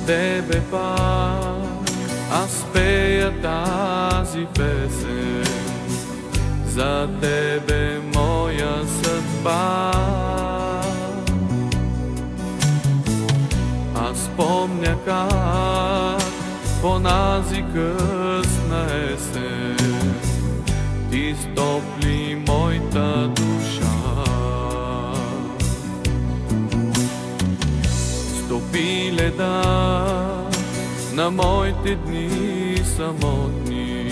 тебе пак аз пея тази песен, за тебе моя съдба. Аз помня как в онази късна есен ти стопли моята душа. Стопи леда на моите дни самотни,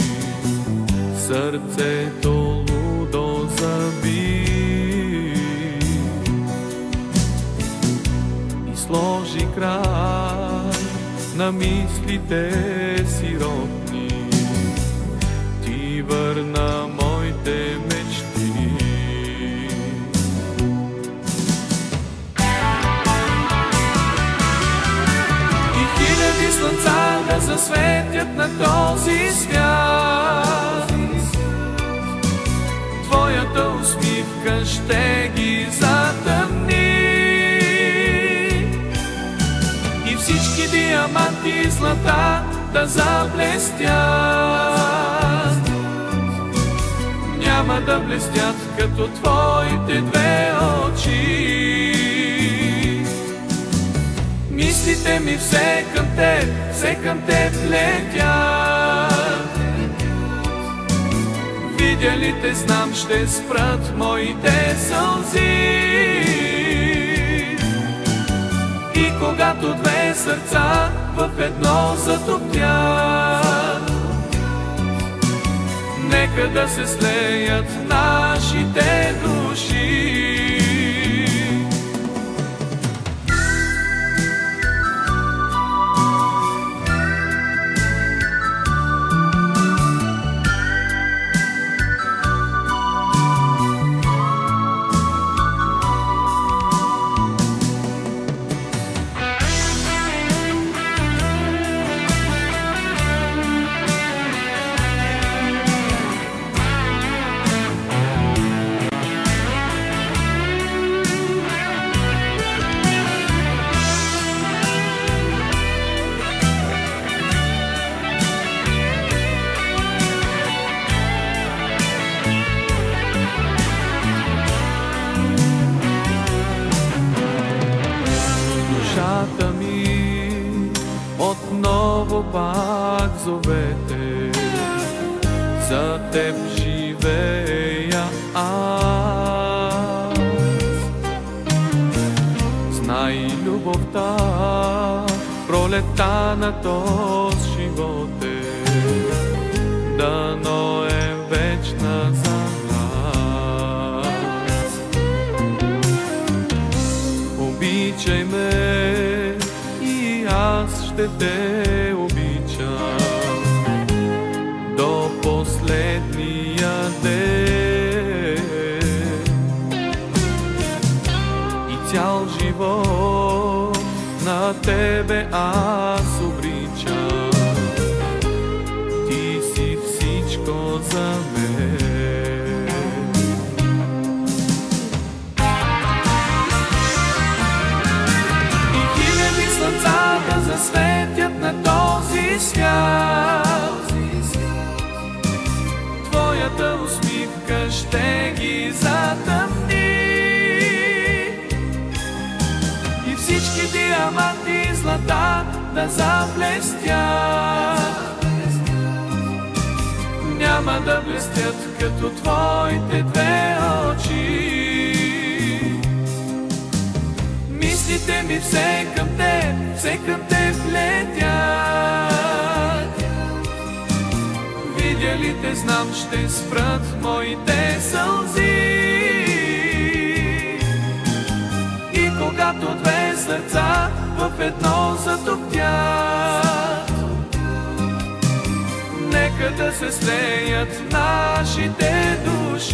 сърцето лудо заби и сложи край на мислите сиротни. Ти върна моите мечти. И хиляди слънца да засветят на този свят, твоята усмивка ще ги затъмни. И всички диаманти и злата да заблестят, няма да блестят като твоите две очи. Мислите ми все към теб летят. Видя ли те, знам, ще спрат моите сълзи. И когато две сърца в едно затоптят, нека да се слеят нашите души. Душата ми отново пак зовете, за теб живея аз. Знай любовта, пролета на този живот е, дано е вечна за нас. Обичай ме и аз ще те обичам до последния ден. И цял живот на тебе аз обричам. Ти си всичко за мен. И хиляди слънца да засветят на този свят, твоята усмивка ще ги затъмни. И всички диаманти и злата да заблестят, няма да блестят като твоите две очи. Мислите ми все към теб летят. Видя ли те, знам, ще спрат моите сълзи. И когато две сърца в едно затоптят, нека да се слеят нашите души.